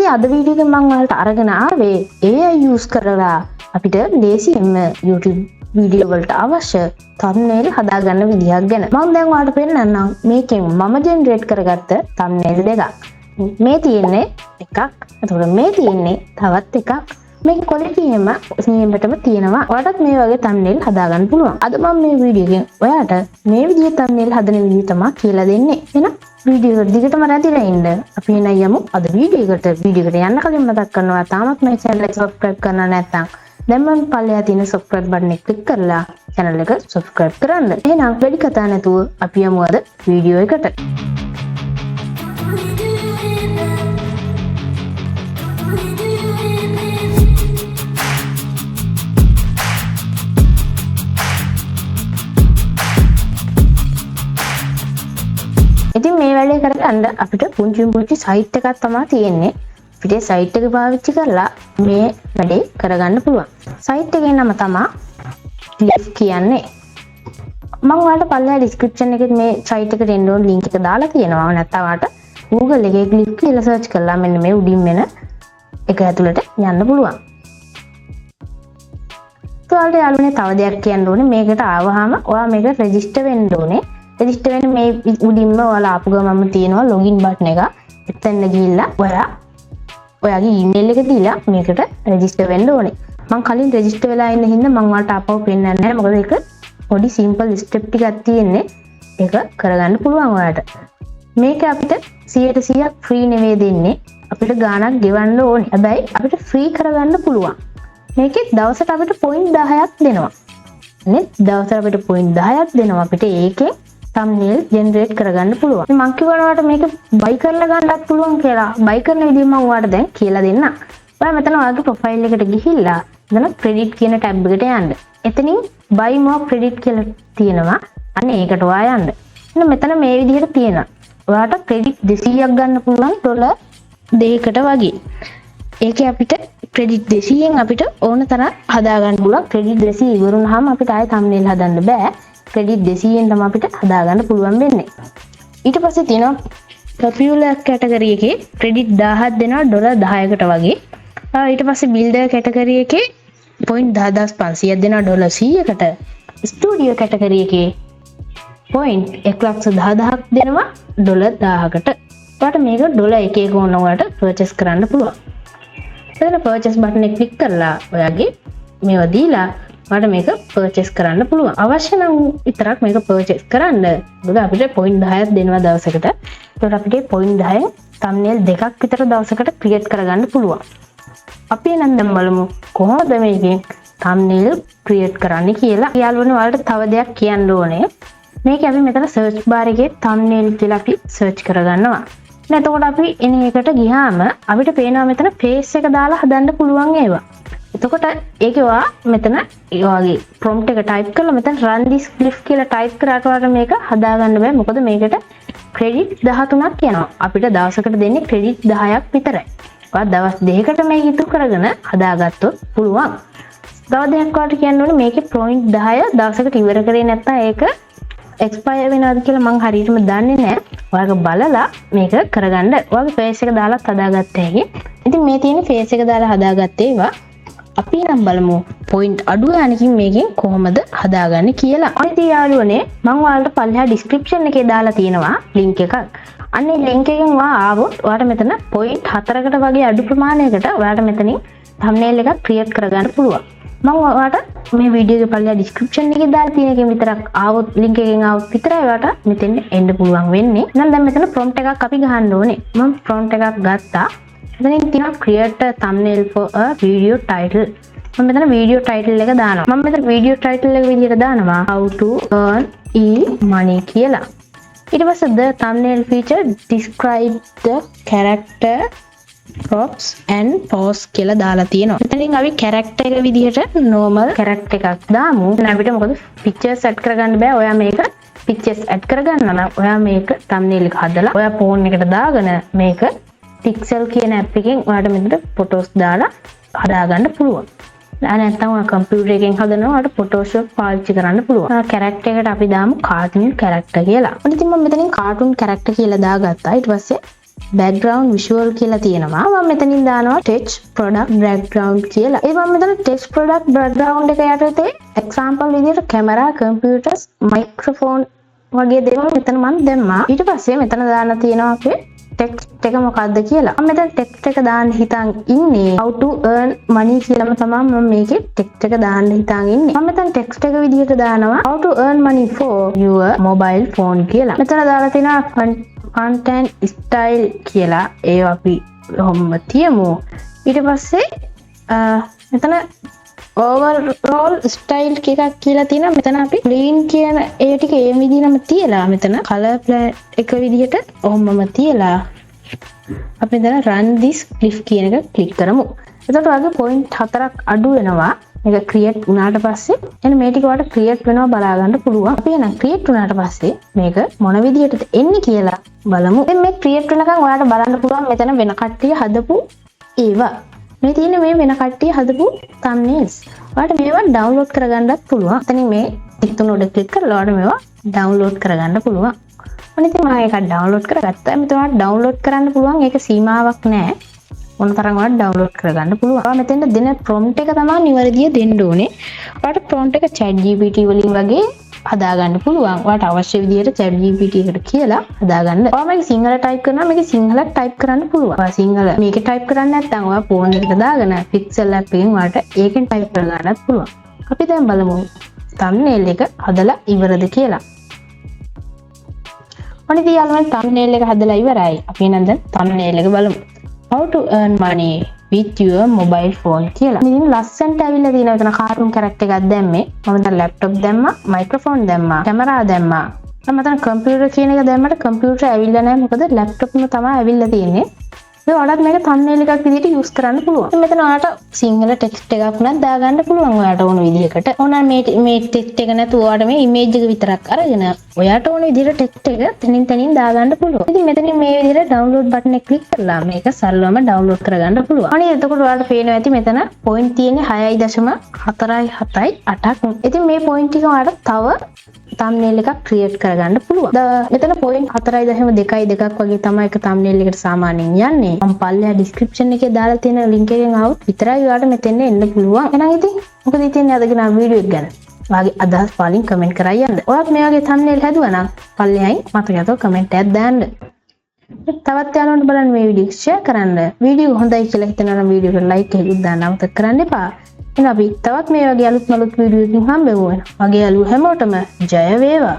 මේ අද වීඩියෝ එකෙන් මම ඔයාලට අරගෙන ආවේ AI use කරලා අපිට ලේසියෙන්ම YouTube වීඩියෝ වලට අවශ්‍ය thumbnail හදාගන්න විදිහක් ගැන. මම දැන් ඔයාලට පෙන්නන්නම් මේකෙන් මම ජෙනරේට් කරගත්ත thumbnail දෙකක්. මේ තියෙන්නේ එකක්. එතකොට මේ තියෙන්නේ තවත් එකක්. මේක quality එකම සීමටම තියෙනවා. ඔයාලට මේ වගේ thumbnail හදාගන්න පුළුවන්. අද මම මේ වීඩියෝ එකෙන් ඔයාලට මේ විදිහේ thumbnail හදන විදිහ තමයි කියලා දෙන්නේ. එහෙනම් වීඩියෝ එක දිගටම රැඳිලා ඉන්න. අපි එන යමු අද වීඩියෝ එකට යන්න කලින් මතක් කරනවා තාමත් මේ channel එක subscribe කරලා නැත්නම් දැන් මම පල්ලෙහා තියෙන subscribe button එක click කරලා channel එක subscribe කරන්න. එහෙනම් වැඩි කතා නැතුව අපි යමු අද වීඩියෝ එකට. ඉතින් මේ වැඩේ කරගන්න අපිට පුංචි සයිට් එකක් තමයි තියෙන්නේ. අපිට සයිට් එක පාවිච්චි කරලා මේ වැඩේ කරගන්න පුළුවන්. සයිට් එකේ නම තමයි Glyph කියන්නේ. මම ඔයාලට පල්ලෙහා description එකේ මේ සයිට් එකට එන්න ඕන link එක දාලා තියෙනවා. නැත්නම් ඔයාලට Google එකේ Glyph කියලා search කරලා මෙන්න මේ උඩින් වෙන එක ඇතුළට යන්න පුළුවන්. ඔයාලට යාළුවනේ තව දෙයක් කියන්න ඕනේ. මේකට ආවහම ඔයා මේක register වෙන්න ඕනේ. register වෙන්න මේ උඩින්ම ඔයාලා ආපු ගමන්ම තියෙනවා login button එක. එතන ගිහිල්ලා ඔයාගේ email එක දීලා මේකට register වෙන්න ඕනේ. මම කලින් register වෙලා ඉන්න හින්දා මම ඔයාලට ආපහු පෙන්නන්නේ නැහැ. මොකද ඒක පොඩි simple step ටිකක් තියෙන්නේ. ඒක කරගන්න පුළුවන් ඔයාලට. මේක අපිට 100% free නෙවෙයි දෙන්නේ. අපිට ගාණක් ගෙවන්න ඕනේ. හැබැයි අපිට free කරගන්න පුළුවන්. මේකේ දවසට අපිට point 10ක් දෙනවා. නේ දවසට අපිට point 10ක් දෙනවා. අපිට ඒකේ thumbnail generate කරගන්න පුළුවන්. මම කියවනවාට මේක buy කරලා ගන්නත් පුළුවන් කියලා. buy කරන විදිහ මම ඔයාලට දැන් කියලා දෙන්නම්. ඔයා මෙතන ඔයාගේ profile එකට ගිහිල්ලා එතන credit කියන tab එකට යන්න. එතනින් buy more credit කියලා තියෙනවා. අන්න ඒකට ඔයා යන්න. එන්න මෙතන මේ විදිහට තියෙනවා. ඔයාට credit 200ක් ගන්න පුළුවන් ඩොලර් 2කට වගේ. ඒකේ අපිට credit 200න් අපිට ඕන තරම් හදා ගන්න පුළුවන්. credit 200 ඉවරුනහම අපිට ආයෙ thumbnail හදන්න බෑ. credit 200න් තමයි අපිට හදාගන්න පුළුවන් වෙන්නේ. ඊට පස්සේ තියෙනවා popular category එකේ credit 1000ක් දෙනවා ඩොලර් 10කට වගේ. ඊට පස්සේ builder category එකේ point 10500ක් දෙනවා ඩොලර් 100කට. studio category එකේ point 110000ක් දෙනවා ඩොලර් 1000කට. ඔයාලට මේක ඩොලර් 1 1 ඕන ඔයාලට purchase කරන්න පුළුවන්. එතන purchase button එක click කරලා ඔයාගේ මේවා දීලා ඔයාලට මේක purchase කරන්න පුළුවන්. අවශ්‍ය නම් විතරක් මේක purchase කරන්න. මොකද අපිට point 10ක් දෙනවා දවසකට. ඒකට අපිට point 10න් thumbnail දෙකක් විතර දවසකට create කරගන්න පුළුවන්. අපි නම් දැන් බලමු කොහොමද මේකෙන් thumbnail create කරන්නේ කියලා. යාළුවනේ ඔයාලට තව දෙයක් කියන්න ඕනේ. මේක අපි මෙතන search bar එකේ thumbnail කියලා අපි search කරගන්නවා. එතකොට අපි එන එකට ගියාම අපිට පේනවා මෙතන face එක දාලා හදන්න පුළුවන් ඒවා. එතකොට ඒක ඔයා මෙතන ඒ වගේ prompt එක type කරලා මෙතන run this Glyph කියලා type කරාට ඔයාලට මේක හදාගන්න බෑ. මොකද මේකට credit 13ක් යනවා. අපිට දවසකට දෙන්නේ credit 10ක් විතරයි. ඔයා දවස් දෙකකට මේක ඉතුරු කරගෙන හදාගත්තොත් පුළුවන්. තව දෙයක් ඔයාලට කියන්න ඕනේ මේකේ point 10 දවසකට ඉවර කරේ නැත්නම් ඒක expire වෙනවද කියලා මම හරියටම දන්නේ නැහැ. ඔයාලා බලලා මේක කරගන්න. ඔයාගේ face එක දාලා හදාගත්ත හැකි. ඉතින් මේ තියෙන face එක දාලා හදාගත්තේ ඒවා අපි නම් බලමු point අඩු ගානකින් මේකෙන් කොහොමද හදාගන්නේ කියලා. අනිත් යාළුවනේ මම ඔයාලට පල්ලෙහා description එකේ දාලා තියෙනවා link එකක්. අන්නේ link එකෙන් ඔයා ආවොත් ඔයාලට මෙතන point 4කට වගේ අඩු ප්‍රමාණයකට ඔයාලට මෙතනින් thumbnail එකක් create කරගන්න පුළුවන්. මම ඔයාලට මේ වීඩියෝ එකේ පල්ලෙහා description එකේ දාලා තියෙන එකෙන් විතරක් ආවොත් link එකෙන් ආවොත් විතරයි ඔයාලට මෙතෙන් එන්න පුළුවන් වෙන්නේ. එහෙනම් දැන් මෙතන prompt එකක් අපි ගහන්න ඕනේ. මම prompt එකක් ගත්තා. එතනින් තියෙනවා create a thumbnail for a video title. මම මෙතන video title එක දානවා. මම මෙතන video title එක විදිහට දානවා how to earn money කියලා. ඊට පස්සේ the thumbnail feature describe the character props and pose කියලා දාලා තියෙනවා. මෙතනින් අපි character එක විදිහට normal character එකක් දාමු. දැන් අපිට මොකද pictures add කරගන්න බෑ. ඔයා මේක pictures add කරගන්න නම් ඔයා මේක thumbnail එක හදලා ඔයා phone එකට දාගෙන මේක Pixel කියන app එකෙන් ඔයාලට මෙතන photos දාලා හදාගන්න පුළුවන්. නැත්නම් ඔයා computer එකෙන් හදනවා ඔයාලට Photoshop පාවිච්චි කරන්න පුළුවන්. character එකට අපි දාමු cartoon character කියලා. ඉතින් මම මෙතනින් cartoon character කියලා දාගත්තා. ඊට පස්සේ background visual කියලා තියෙනවා. මම මෙතනින් දානවා text product background කියලා. ඒ මම මෙතන text product background එක යටතේ example විදිහට camera, computers, microphone වගේ දේවල් මෙතන මම දැම්මා. ඊට පස්සේ මෙතන දාන්න තියෙනවා අපේ text එක මොකක්ද කියලා. මම මෙතන text එක දාන්න හිතන් ඉන්නේ how to earn money කියලාම තමයි මම මේකේ text එක දාන්න හිතන් ඉන්නේ. මම මෙතන text එක විදිහට දානවා how to earn money for your mobile phone කියලා. මෙතන දාලා තියෙනවා content style කියලා. ඒ අපි ඔහොම තියමු. ඊට පස්සේ මෙතන overall style එකක් කියලා තියෙනවා. මෙතන අපි clean කියන ඒ ටික ඒ විදිහටම තියලා මෙතන color palette එක විදිහට ඔහොමම තියලා අපි මෙතන run this clip කියන එක click කරමු. එතකොට ඔයගේ point 4ක් අඩු වෙනවා. මේක create වුණාට පස්සේ එන්න මේ ටික වලට create වෙනවා බලා ගන්න පුළුවන්. අපි එන create වුණාට පස්සේ මේක මොන විදිහටද එන්නේ කියලා බලමු. දැන් මේ create වෙනකන් ඔයාලට බලන්න පුළුවන් මෙතන වෙන කට්ටිය හදපු ඒවා. මේ තියෙන මේ වෙන කට්ටිය හදපු thumbnails. ඔයාලට මේවා download කරගන්නත් පුළුවන්. එතනින් මේ ටික තුන උඩ click කරලා ඔයාලට මේවා download කරගන්න පුළුවන්. මොන ඉතින් මම ඒක download කරගත්තා. මෙතන ඔයාලට download කරන්න පුළුවන්. ඒක සීමාවක් නැහැ. මොන තරම් ඔයාලට download කරගන්න පුළුවන්. ඔයා මෙතෙන්ට දෙන prompt එක තමයි නිවැරදිව දෙන්න ඕනේ. ඔයාලට prompt එක ChatGPT වලින් වගේ හදාගන්න පුළුවන්. ඔයාලට අවශ්‍ය විදිහට ChatGPT එකට කියලා හදාගන්න. ඔයා මේක සිංහල type කරනවා මේක සිංහලට type කරන්න පුළුවන්. ඔයා සිංහල මේක type කරන්නේ නැත්නම් ඔයා phone එකට දාගෙන Pixel app එකෙන් ඔයාලට ඒකෙන් type කරගන්නත් පුළුවන්. අපි දැන් බලමු thumbnail එක හදලා ඉවරද කියලා. ඔනිදී යාළුවනේ thumbnail එක හදලා ඉවරයි. අපි එහෙනම් දැන් thumbnail එක බලමු. How to earn money with your mobile phone කියලා. ඉතින් ලස්සනට ඇවිල්ලා තියෙනවා එතන කාටුන් කැරක්ටර් එකක් දැම්මේ. මම දැන් laptop දැම්මා, microphone දැම්මා, camera දැම්මා. මම මෙතන computer කියන එක දැම්මට computer ඇවිල්ලා නැහැ. මොකද laptop එක තමයි ඇවිල්ලා තියෙන්නේ. ඒ ඔයාලට මේක thumbnail එකක් විදිහට use කරන්න පුළුවන්. ඉතින් මෙතන ඔයාලට සිංහල text එකක් උනත් දාගන්න පුළුවන් ඔයාලට ඕන විදිහකට. ඕනනම් මේ text එක නැතුව ඔයාලට මේ image එක විතරක් අරගෙන ඔයාලට ඕන විදිහට text එක තනින් දාගන්න පුළුවන්. ඉතින් මෙතනින් මේ විදිහට download button එක click කරලා මේක සරලවම download කරගන්න පුළුවන්. අනේ එතකොට ඔයාලට පේනවා ඇති මෙතන point තියෙන්නේ 6.478ක්. ඉතින් මේ point ටික ඔයාලට තව thumbnail එකක් create කරගන්න පුළුවන්. මෙතන point 4.2ක් වගේ තමයි එක thumbnail එකට සාමාන්‍යයෙන් යන්නේ. මම පල්ලෙහා description එකේ දාලා තියෙන link එකෙන් આવුත් විතරයි ඔයාලට මෙතෙන් එන්න පුළුවන්. එහෙනම් ඉතින් මොකද ඉතින් අදගෙන වීඩියෝ එක ගැන ඔයාගේ අදහස් වලින් කමෙන්ට් කරලා යන්න. ඔයාත් මේ වගේ thumbnail හැදුවා නම් පල්ලෙහායි මතකයතෝ කමෙන්ට් එකක් දාන්න. තවත් යාළුවන්ට බලන්න මේ වීඩියෝ share කරන්න. වීඩියෝ හොඳයි කියලා හිතනවා නම් වීඩියෝ එකට like එකක් දාන්න අමතක කරන්න එපා. එහෙනම් අපි තවත් මේ වගේ අලුත් වීඩියෝ එකකින් හම්බෙමු. මගේ යාළුවෝ හැමෝටම ජය වේවා.